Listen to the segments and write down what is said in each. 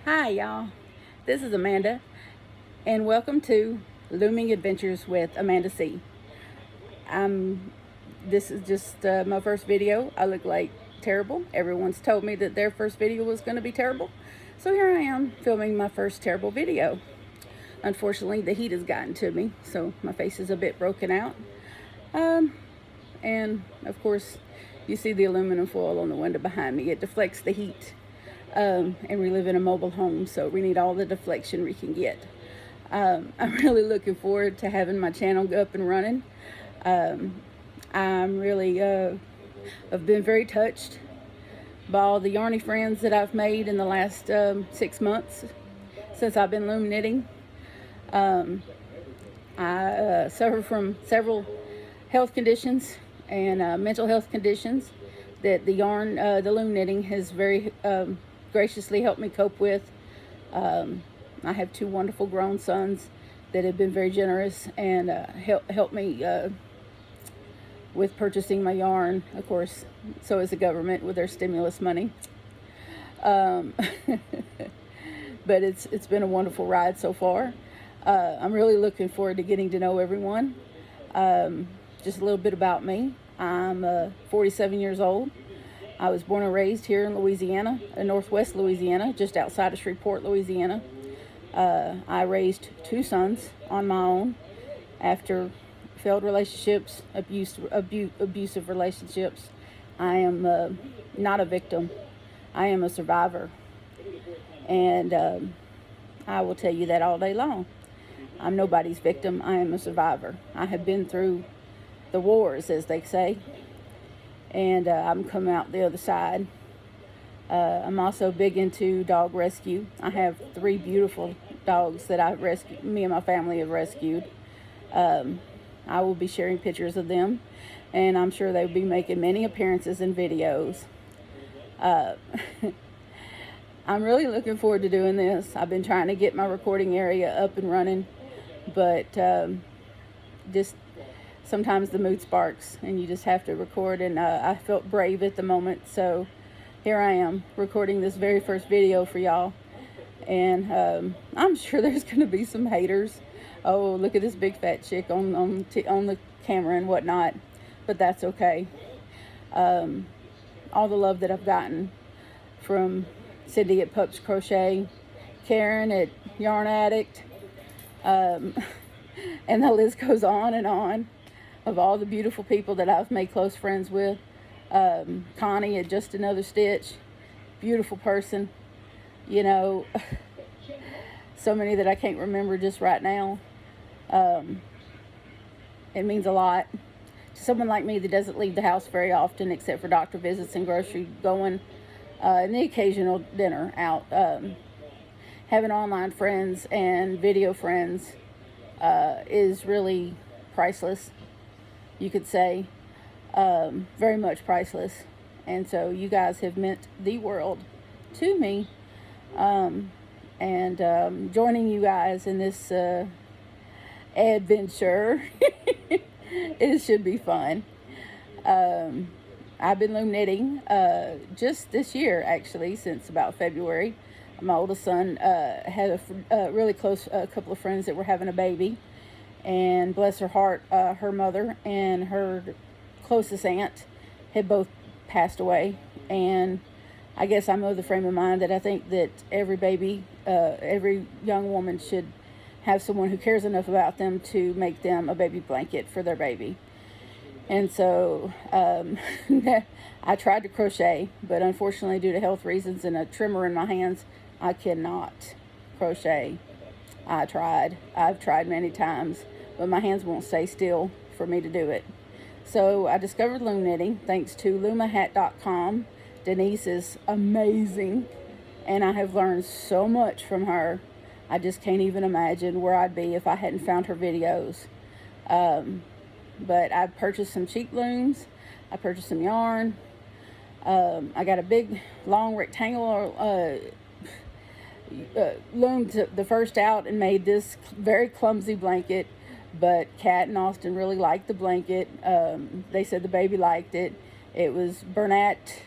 Hi y'all, this is Amanda and welcome to Looming Adventures with AmandaC. This is just my first video. I look like terrible. Everyone's told me that their first video was going to be terrible. So here I am filming my first terrible video. Unfortunately, the heat has gotten to me, so my face is a bit broken out. And of course, you see the aluminum foil on the window behind me. It deflects the heat. And we live in a mobile home, so we need all the deflection we can get. I'm really looking forward to having my channel up and running. I'm really, I've been very touched by all the yarny friends that I've made in the last 6 months since I've been loom knitting. I suffer from several health conditions and mental health conditions that the loom knitting has very graciously helped me cope with. I have 2 wonderful grown sons that have been very generous and helped me with purchasing my yarn. Of course, so is the government with their stimulus money. But it's been a wonderful ride so far. I'm really looking forward to getting to know everyone. Just a little bit about me. I'm 47 years old. I was born and raised here in Louisiana, in northwest Louisiana, just outside of Shreveport, Louisiana. I raised 2 sons on my own after failed relationships, abusive relationships. I am not a victim. I am a survivor. And I will tell you that all day long. I'm nobody's victim. I am a survivor. I have been through the wars, as they say. And I'm coming out the other side. I'm also big into dog rescue. I have 3 beautiful dogs that I've rescued, me and my family have rescued. I will be sharing pictures of them, and I'm sure they will be making many appearances in videos. I'm really looking forward to doing this. I've been trying to get my recording area up and running, but just sometimes the mood sparks and you just have to record, and I felt brave at the moment, so here I am recording this very first video for y'all. And I'm sure there's going to be some haters. Oh, look at this big fat chick on the camera and whatnot, but that's okay. All the love that I've gotten from Cindy at Pups Crochet, Karen at Yarn Addict, and the list goes on, of all the beautiful people that I've made close friends with. Connie at Just Another Stitch, beautiful person, you know, so many that I can't remember just right now. It means a lot to someone like me that doesn't leave the house very often except for doctor visits and grocery going, and the occasional dinner out. Having online friends and video friends is really priceless, you could say. Very much priceless. And so you guys have meant the world to me. And joining you guys in this adventure, it should be fun. I've been loom knitting just this year, actually, since about February. My oldest son had a really close couple of friends that were having a baby. And bless her heart, her mother and her closest aunt had both passed away. And I guess I'm of the frame of mind that I think that every baby, every young woman should have someone who cares enough about them to make them a baby blanket for their baby. And so I tried to crochet, but unfortunately due to health reasons and a tremor in my hands, I cannot crochet. I've tried many times, but my hands won't stay still for me to do it. So I discovered loom knitting thanks to loomahat.com. Denise is amazing, and I have learned so much from her. I just can't even imagine where I'd be if I hadn't found her videos. But I purchased some cheap looms. I purchased some yarn. I got a big, long rectangular loomed the first out and made this very clumsy blanket, but Kat and Austin really liked the blanket. They said the baby liked it. It was Bernat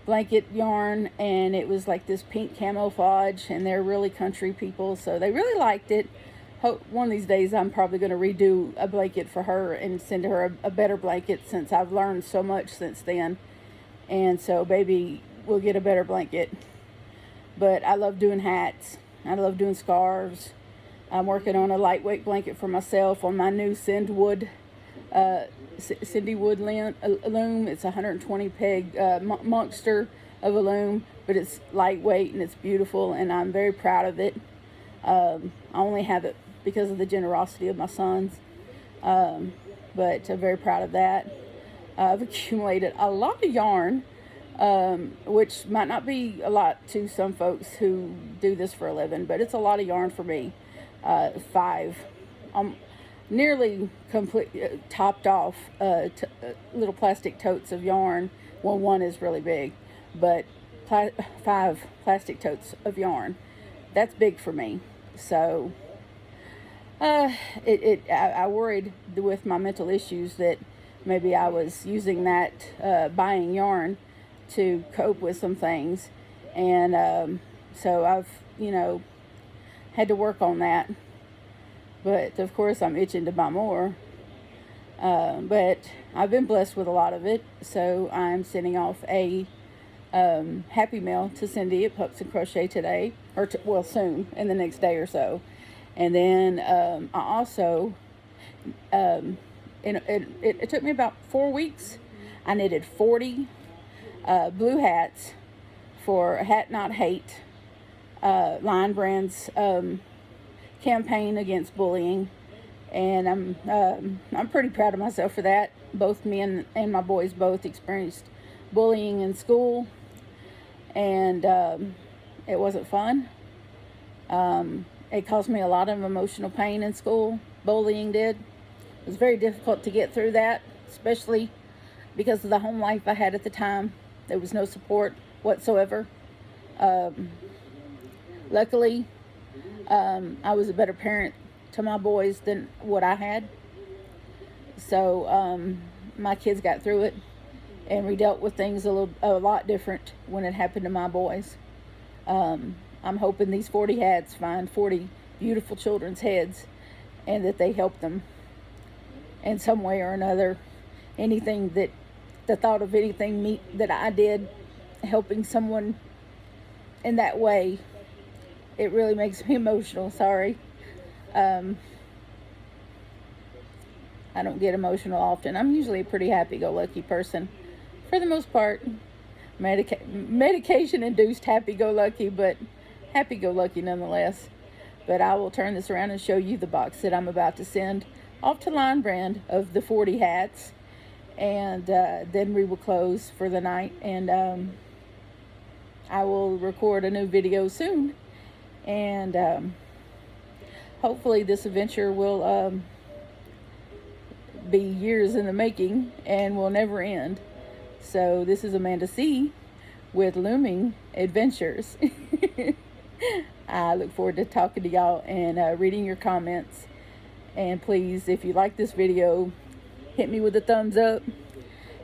blanket yarn, and it was like this pink camouflage, and they're really country people, so they really liked it. One of these days I'm probably going to redo a blanket for her and send her a better blanket, since I've learned so much since then. And so baby will get a better blanket. But I love doing hats. I love doing scarves. I'm working on a lightweight blanket for myself on my new Cindy Wood loom. It's a 120 peg monster of a loom, but it's lightweight and it's beautiful, and I'm very proud of it. I only have it because of the generosity of my sons, but I'm very proud of that. I've accumulated a lot of yarn, which might not be a lot to some folks who do this for a living, but it's a lot of yarn for me. 5 nearly complete topped off little plastic totes of yarn. Well, one is really big, but 5 plastic totes of yarn. That's big for me. So I worried with my mental issues that maybe I was using that buying yarn to cope with some things, and so I've had to work on that. But of course I'm itching to buy more, but I've been blessed with a lot of it, so I'm sending off a happy mail to Cindy at Pups and Crochet today, or well, soon, in the next day or so. And then I also it took me about 4 weeks. I knitted 40 blue hats for Hat Not Hate, Lion Brand's campaign against bullying, and I'm pretty proud of myself for that. Both me and my boys both experienced bullying in school, and it wasn't fun. It caused me a lot of emotional pain in school. Bullying did. It was very difficult to get through that, especially because of the home life I had at the time. There was no support whatsoever. Luckily, I was a better parent to my boys than what I had. So my kids got through it, and we dealt with things a lot different when it happened to my boys. I'm hoping these 40 hats find 40 beautiful children's heads, and that they help them in some way or another. The thought of anything that I did helping someone in that way, it really makes me emotional. Sorry. I don't get emotional often. I'm usually a pretty happy-go-lucky person for the most part. Medication-induced happy-go-lucky, but happy-go-lucky nonetheless. But I will turn this around and show you the box that I'm about to send off to Lion Brand of the 40 hats. And then we will close for the night. And I will record a new video soon. And hopefully this adventure will be years in the making and will never end. So this is AmandaC with Looming Adventures. I look forward to talking to y'all and reading your comments. And please, if you like this video, hit me with a thumbs up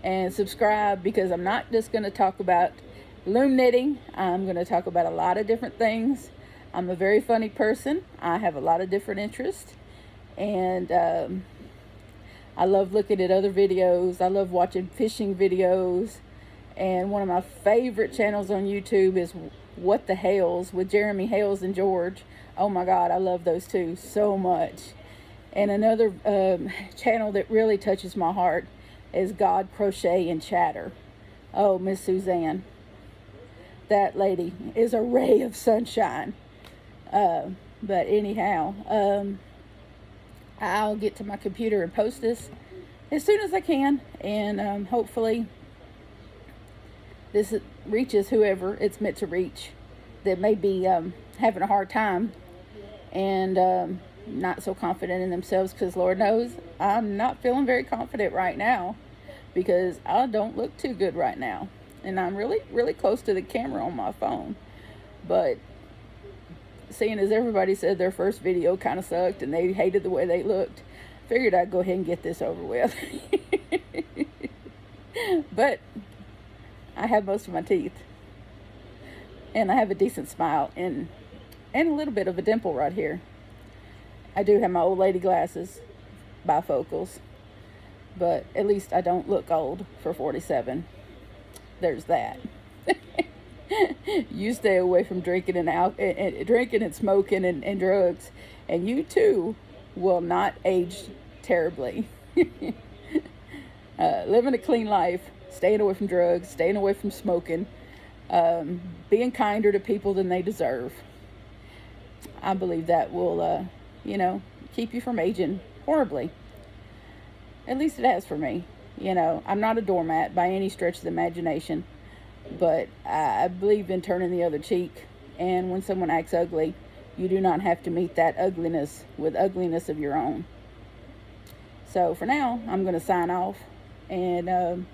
and subscribe, because I'm not just going to talk about loom knitting. I'm going to talk about a lot of different things. I'm a very funny person. I have a lot of different interests, and I love looking at other videos. I love watching fishing videos, and one of my favorite channels on YouTube is What the Hales with Jeremy Hales and George. Oh my God, I love those two so much. And another channel that really touches my heart is God Crochet and Chatter. Oh, Miss Suzanne. That lady is a ray of sunshine. But anyhow, I'll get to my computer and post this as soon as I can. And hopefully this reaches whoever it's meant to reach that may be having a hard time and not so confident in themselves, because Lord knows I'm not feeling very confident right now, because I don't look too good right now, and I'm really close to the camera on my phone. But seeing as everybody said their first video kind of sucked and they hated the way they looked, figured I'd go ahead and get this over with. But I have most of my teeth. And I have a decent smile and a little bit of a dimple right here. I do have my old lady glasses, bifocals, but at least I don't look old for 47. There's that. You stay away from drinking and smoking and drugs, and you too will not age terribly. Living a clean life, staying away from drugs, staying away from smoking, being kinder to people than they deserve. I believe that will, keep you from aging horribly. At least it has for me. I'm not a doormat by any stretch of the imagination, but I believe in turning the other cheek. And when someone acts ugly, you do not have to meet that ugliness with ugliness of your own. So for now, I'm going to sign off. And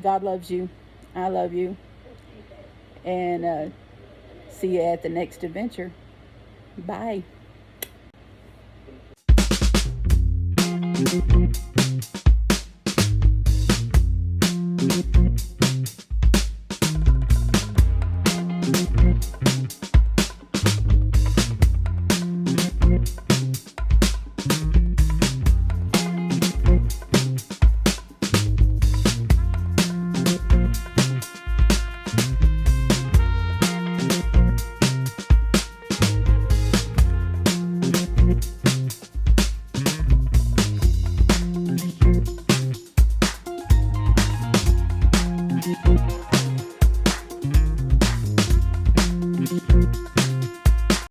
God loves you. I love you. And see you at the next adventure. Bye.